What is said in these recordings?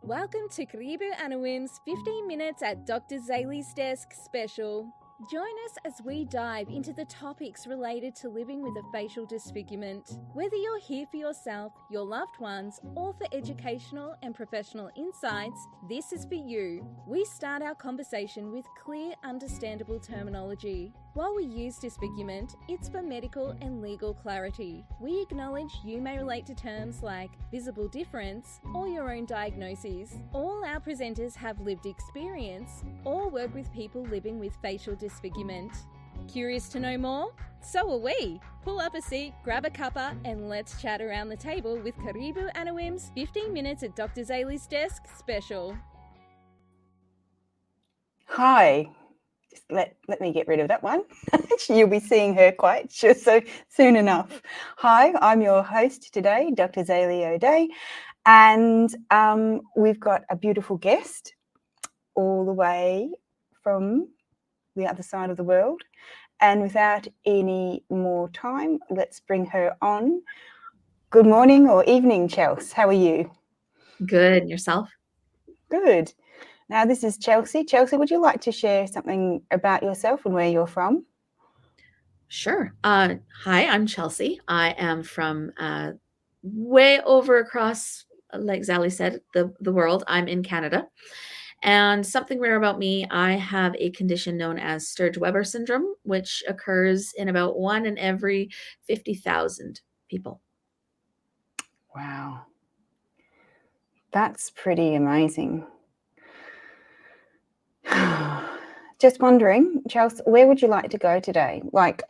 Welcome to Karibu Anawim's 15 Minutes at Dr. Zali's Desk special. Join us as we dive into the topics related to living with a facial disfigurement. Whether you're here for yourself, your loved ones, or for educational and professional insights, this is for you. We start our conversation with clear, understandable terminology. While we use disfigurement, it's for medical and legal clarity. We acknowledge you may relate to terms like visible difference or your own diagnoses. All our presenters have lived experience or work with people living with facial disfigurement. Curious to know more? So are we. Pull up a seat, grab a cuppa, and let's chat around the table with Karibu Anawim's 15 Minutes at Dr. Zali's Desk special. Hi. Just let me get rid of that one. You'll be seeing her quite so soon enough. Hi, I'm your host today, Dr. Zali O'Day, and we've got a beautiful guest all the way from the other side of the world. And without any more time, let's bring her on. Good morning or evening, Chelsey. How are you? Good. Yourself? Good. Now, this is Chelsey. Chelsey, would you like to share something about yourself and where you're from? Sure. Hi, I'm Chelsey. I am from way over across, like Zali said, the world. I'm in Canada. And something rare about me, I have a condition known as Sturge Weber Syndrome, which occurs in about 1 in every 50,000 people. Wow. That's pretty amazing. Just wondering, Chelsey, where would you like to go today? Like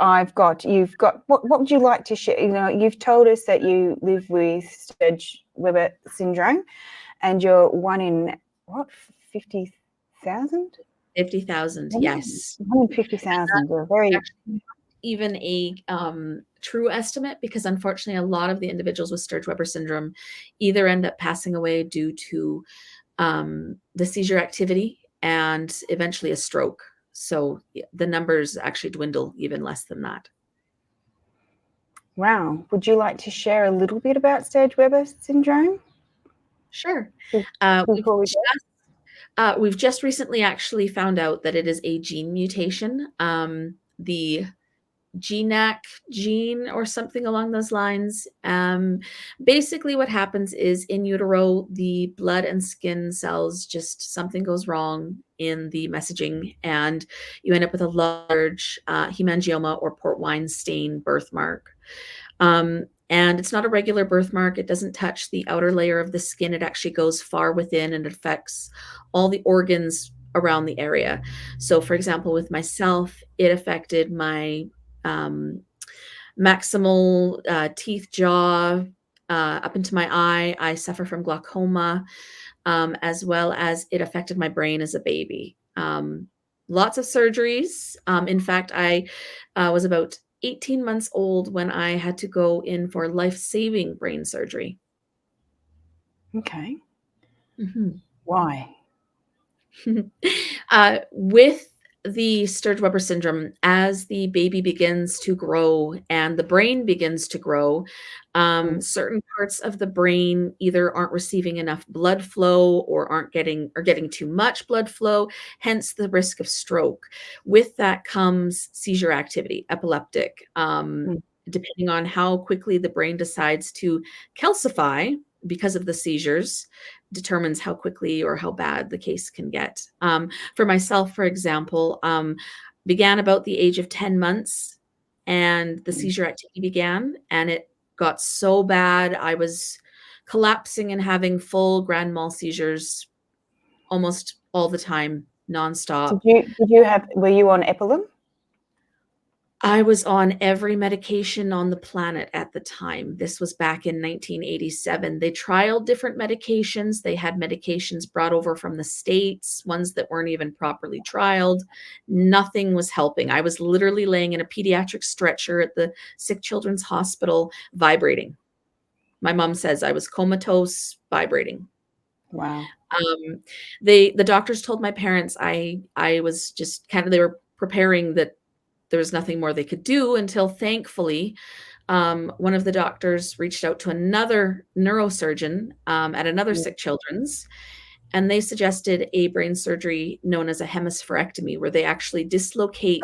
you've got, what would you like to share? You know, you've told us that you live with Sturge Weber Syndrome and you're 1 in, 50,000? 50,000, yes. 150,000. You're very... Even a true estimate, because unfortunately a lot of the individuals with Sturge Weber syndrome either end up passing away due to the seizure activity and eventually a stroke. So the numbers actually dwindle even less than that. Wow. Would you like to share a little bit about Sturge Weber syndrome? Sure. We've just recently actually found out that it is a gene mutation. The GNAC gene or something along those lines. Basically what happens is in utero, the blood and skin cells, just something goes wrong in the messaging and you end up with a large hemangioma or port wine stain birthmark. And it's not a regular birthmark. It doesn't touch the outer layer of the skin. It actually goes far within and affects all the organs around the area. So for example, with myself, it affected my maximal teeth, jaw, up into my eye. I suffer from glaucoma, as well as it affected my brain as a baby. Lots of surgeries. In fact, I was about 18 months old when I had to go in for life-saving brain surgery. Okay. Mm-hmm. Why? With the Sturge Weber syndrome, as the baby begins to grow and the brain begins to grow, certain parts of the brain either aren't receiving enough blood flow or getting too much blood flow, hence the risk of stroke. With that comes seizure activity, epileptic, depending on how quickly the brain decides to calcify because of the seizures, determines how quickly or how bad the case can get. For myself, for example, began about the age of 10 months and the seizure activity began and it got so bad. I was collapsing and having full grand mal seizures almost all the time, nonstop. Were you on Epilum? I was on every medication on the planet at the time. This was back in 1987. They trialed different medications. They had medications brought over from the States, ones that weren't even properly trialed. Nothing was helping. I was literally laying in a pediatric stretcher at the Sick Children's Hospital, vibrating. My mom says I was comatose, vibrating. Wow. The doctors told my parents I was just they were preparing that there was nothing more they could do until thankfully one of the doctors reached out to another neurosurgeon at another Sick Children's and they suggested a brain surgery known as a hemispherectomy, where they actually dislocate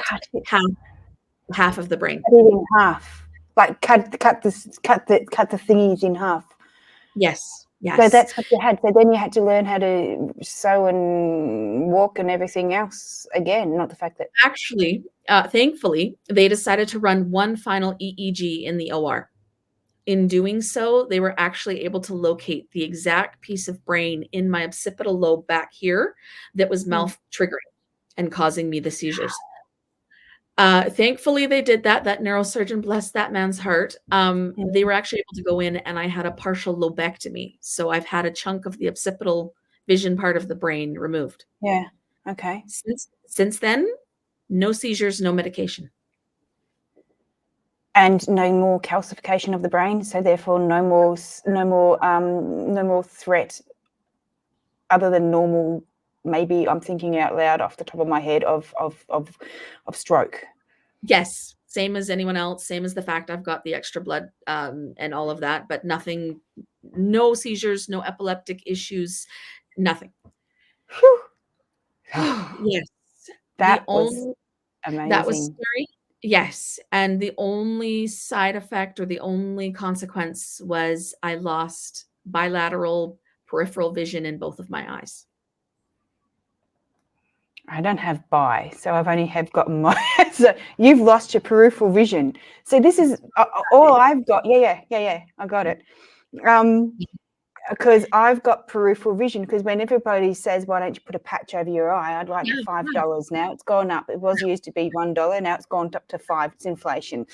half of the brain. Cut it in half, like cut the thingies in half. Yes. So that's what you had. So then you had to learn how to sew and walk and everything else again. Not the fact that actually, thankfully, they decided to run one final EEG in the OR. In doing so, they were actually able to locate the exact piece of brain in my occipital lobe back here that was mouth triggering and causing me the seizures. Thankfully, they did that. That neurosurgeon, bless that man's heart. They were actually able to go in, and I had a partial lobectomy. So I've had a chunk of the occipital vision part of the brain removed. Yeah. Okay. Since then, no seizures, no medication. And no more calcification of the brain, so therefore no more threat other than normal. Maybe I'm thinking out loud off the top of my head of stroke. Yes, same as anyone else, same as the fact I've got the extra blood and all of that, but nothing, no seizures, no epileptic issues, nothing. Yes. That was amazing. That was scary. Yes. And the only side effect or the only consequence was I lost bilateral peripheral vision in both of my eyes. I don't have so I've only got my. So you've lost your peripheral vision. So this is all I've got. Yeah. I got it. Because I've got peripheral vision. Because when everybody says, "Why don't you put a patch over your eye?" I'd like $5 now. It's gone up. It used to be $1. Now it's gone up to $5. It's inflation.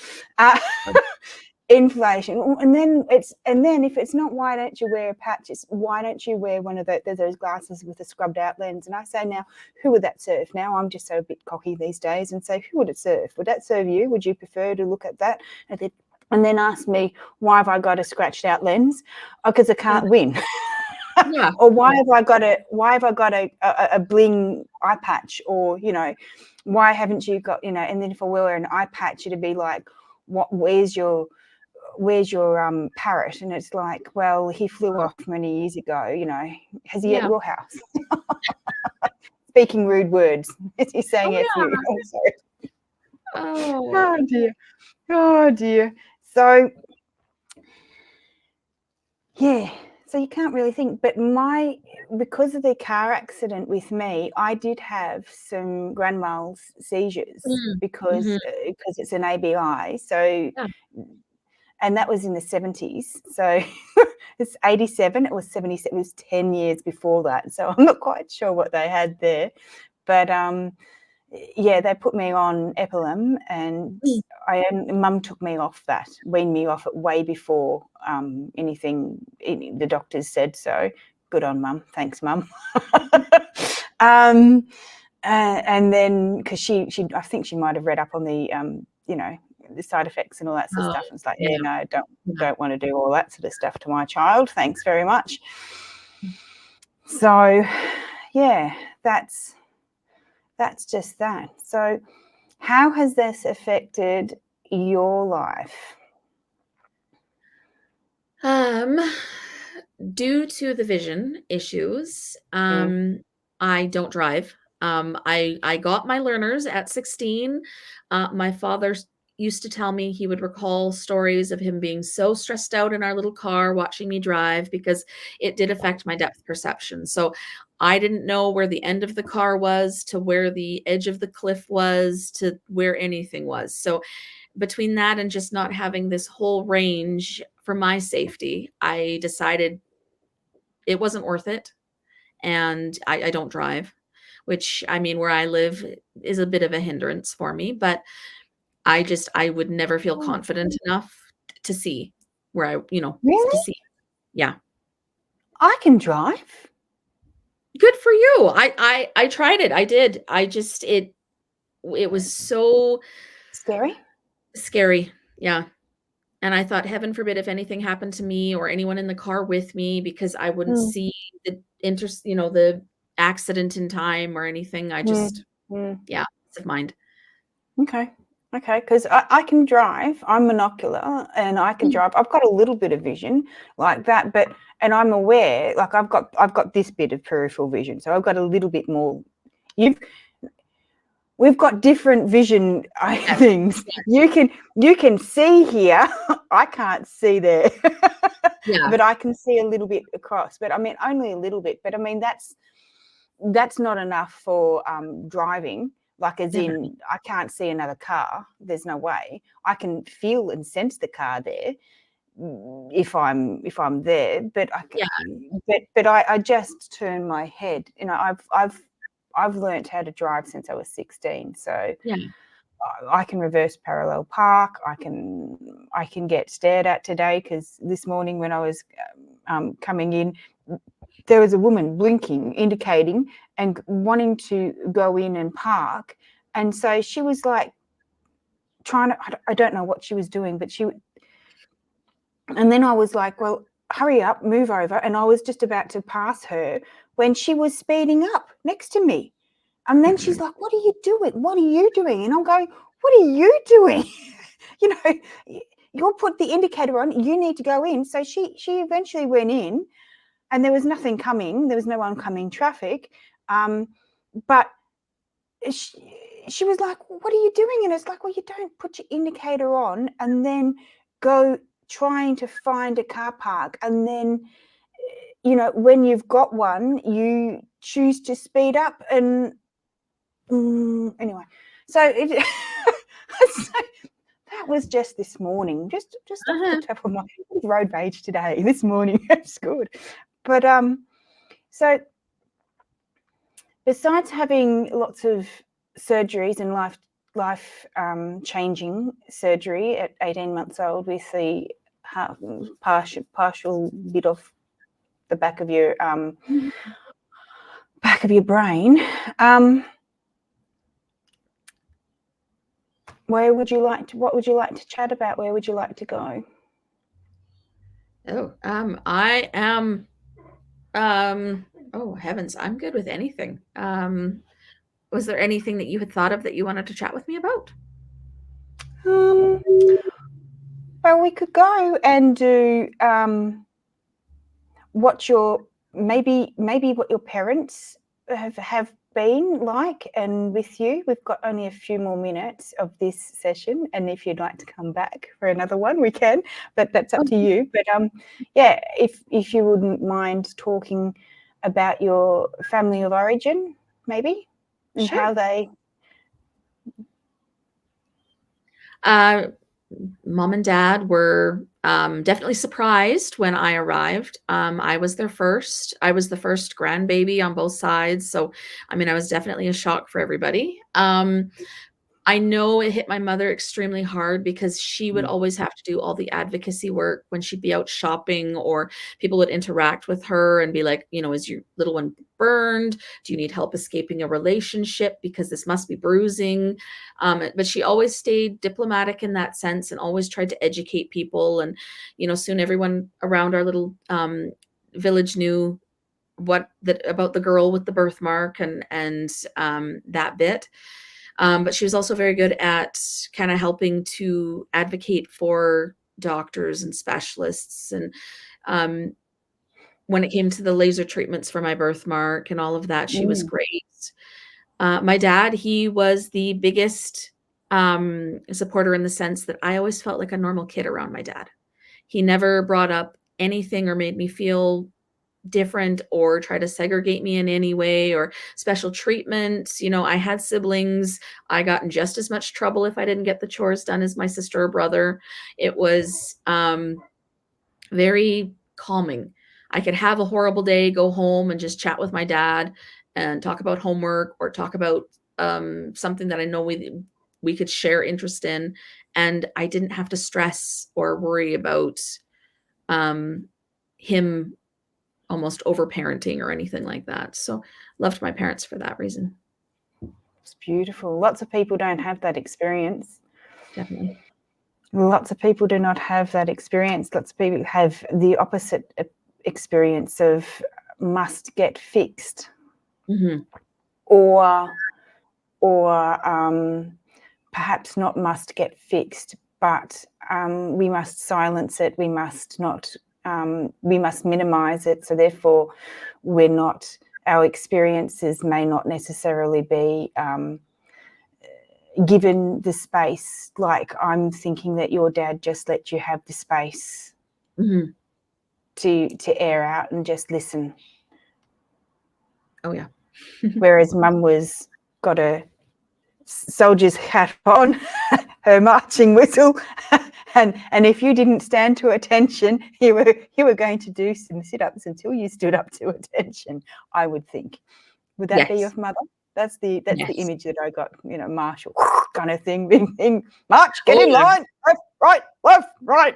Inflation, and then if it's not, why don't you wear a patch? It's why don't you wear one of those glasses with a scrubbed out lens? And I say, now, who would that serve? Now I'm just so a bit cocky these days and say, who would it serve? Would that serve you? Would you prefer to look at that? And then ask me, why have I got a scratched out lens? Because I can't win. Yeah. Or why have I got a bling eye patch? Or why haven't you got And then if I wear an eye patch, it'd be like, where's your parrot? And it's like, well, he flew off many years ago. Has he at your house? Speaking rude words. He's saying F you. I'm sorry. Oh dear. So yeah. So you can't really think, but because of the car accident with me, I did have some grand mal seizures because it's an ABI. So. Yeah. And that was in the 70s. So it's 87. It was 77. It was 10 years before that. So I'm not quite sure what they had there. But they put me on Epilum, and Mum took me off that, weaned me off it way before anything the doctors said. So good on Mum. Thanks, Mum. And then because I think she might have read up on the the side effects and all that sort of stuff. And it's like, don't want to do all that sort of stuff to my child. Thanks very much. So, that's just that. So, how has this affected your life? Due to the vision issues, I don't drive. I got my learners at 16. My father used to tell me he would recall stories of him being so stressed out in our little car watching me drive because it did affect my depth perception. So I didn't know where the end of the car was to where the edge of the cliff was to where anything was. So between that and just not having this whole range for my safety, I decided it wasn't worth it. And I don't drive, which, I mean, where I live is a bit of a hindrance for me, but I would never feel confident enough to see where really? To see. Yeah. I can drive. Good for you. I tried it. I did. It was so scary. Yeah. And I thought, heaven forbid if anything happened to me or anyone in the car with me, because I wouldn't see the accident in time or anything. I just, peace of mind. Okay. Okay, because I can drive. I'm monocular and I can drive. I've got a little bit of vision like that, and I'm aware, like I've got this bit of peripheral vision, so I've got a little bit more. We've got different vision things. You can see here. I can't see there, Yeah. but I can see a little bit across. But I mean, only a little bit. But I mean, that's not enough for driving. Like, as in, I can't see another car. There's no way. I can feel and sense the car there if I'm there. But I just turn my head. You know, I've learnt how to drive since I was 16. So Yeah. I can reverse parallel park. I can get stared at today, because this morning when I was coming in, there was a woman blinking, indicating and wanting to go in and park. And so she was like trying to, I don't know what she was doing, but and then I was like, well, hurry up, move over. And I was just about to pass her when she was speeding up next to me. And then she's like, what are you doing? What are you doing? And I'm going, what are you doing? You know, you'll put the indicator on, you need to go in. So she eventually went in, and there was nothing coming. There was no oncoming traffic. But she was like, what are you doing? And it's like, well, you don't put your indicator on and then go trying to find a car park. And then, you know, when you've got one, you choose to speed up. And anyway, so so that was just this morning, just off the top of my road rage today, this morning. It's good. But so besides having lots of surgeries and life changing surgery at 18 months old with the partial bit off the back of your brain, what would you like to chat about? Where would you like to go? I am oh heavens, I'm good with anything. Was there anything that you had thought of that you wanted to chat with me about? Well, we could go and do what your maybe what your parents have been like and with you. We've got only a few more minutes of this session, and if you'd like to come back for another one, we can, but that's up to you. But yeah, if you wouldn't mind talking about your family of origin, maybe, and Sure. how they Mom and dad were definitely surprised when I arrived. I was their first. I was the first grandbaby on both sides. So, I mean, I was definitely a shock for everybody. I know it hit my mother extremely hard because she would always have to do all the advocacy work when she'd be out shopping, or people would interact with her and be like, you know, is your little one burned? Do you need help escaping a relationship? Because this must be bruising. But she always stayed diplomatic in that sense and always tried to educate people. And, you know, soon everyone around our little village knew about the girl with the birthmark and that bit. But she was also very good at kind of helping to advocate for doctors and specialists. And when it came to the laser treatments for my birthmark and all of that, she was great. My dad, he was the biggest supporter in the sense that I always felt like a normal kid around my dad. He never brought up anything or made me feel different or try to segregate me in any way or special treatment. You know, I had siblings. I got in just as much trouble if I didn't get the chores done as my sister or brother. It was very calming. I could have a horrible day, go home and just chat with my dad and talk about homework or talk about something that I know we could share interest in. And I didn't have to stress or worry about him almost over-parenting or anything like that. So loved my parents for that reason. It's beautiful. Lots of people don't have that experience. Definitely. Lots of people do not have that experience. Lots of people have the opposite experience of must get fixed, or perhaps not must get fixed, but we must silence it. We must not. We must minimize it. So therefore, our experiences may not necessarily be given the space. Like, I'm thinking that your dad just let you have the space Mm-hmm. to air out and just listen. Oh yeah. Whereas Mum was got a soldier's hat on, her marching whistle, and if you didn't stand to attention, you were going to do some sit-ups until you stood up to attention, I would think. Would that be your Yes. mother? That's the Yes. image that I got, martial kind of thing, bing, march, get Oh, in yeah. line, left, right.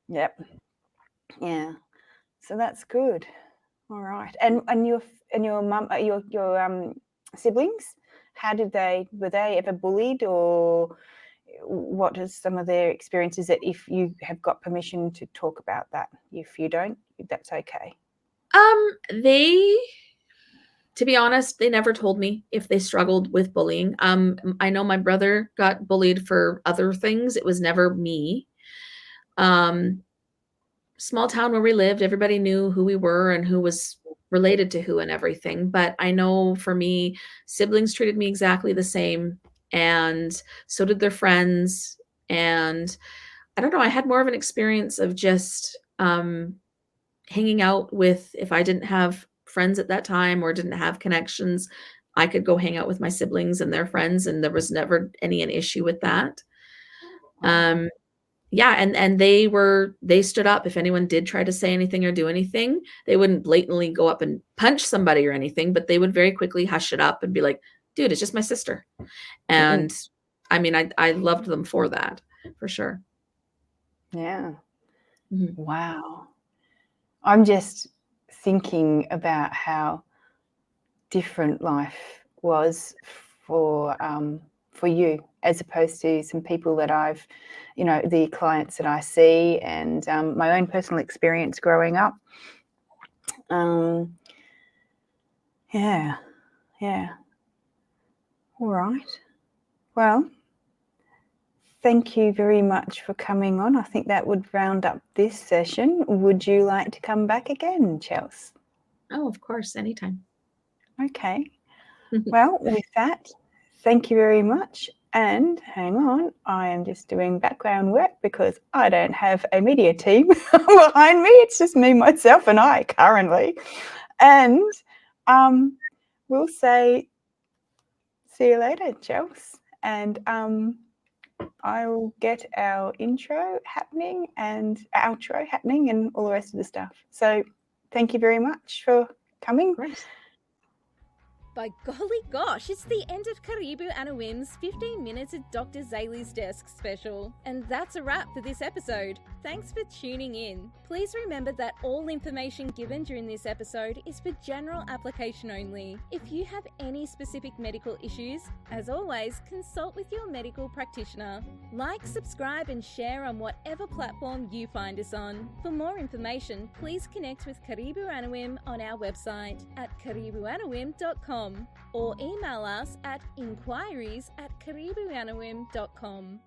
Yep. Yeah. So that's good. All right. And your mum, your siblings, were they ever bullied, or what are some of their experiences, that if you have got permission to talk about that? If you don't, that's okay. They, to be honest, they never told me if they struggled with bullying. I know my brother got bullied for other things. It was never me. Small town where we lived, everybody knew who we were and who was related to who and everything. But I know for me, siblings treated me exactly the same, and so did their friends. And I don't know, I had more of an experience of just hanging out with, if I didn't have friends at that time or didn't have connections, I could go hang out with my siblings and their friends, and there was never an issue with that. Yeah, and they stood up. If anyone did try to say anything or do anything, they wouldn't blatantly go up and punch somebody or anything, but they would very quickly hush it up and be like, dude, it's just my sister. And I mean, I loved them for that, for sure. Yeah. Mm-hmm. Wow. I'm just thinking about how different life was for you, as opposed to some people that I've, the clients that I see, and my own personal experience growing up. Yeah. All right. Well, thank you very much for coming on. I think that would round up this session. Would you like to come back again, Chelsey? Oh, of course, anytime. Okay. Well, with that, thank you very much. And hang on, I am just doing background work because I don't have a media team behind me. It's just me, myself, and I currently. And we'll say, see you later, Chelsey. And I'll get our intro happening and outro happening and all the rest of the stuff. So thank you very much for coming. Of course. By golly gosh, it's the end of Karibu Anawim's 15 minutes at Dr. Zali's desk special. And that's a wrap for this episode. Thanks for tuning in. Please remember that all information given during this episode is for general application only. If you have any specific medical issues, as always, consult with your medical practitioner. Like, subscribe and share on whatever platform you find us on. For more information, please connect with Karibu Anawim on our website at karibuanawim.com or email us at inquiries@karibuanawim.com.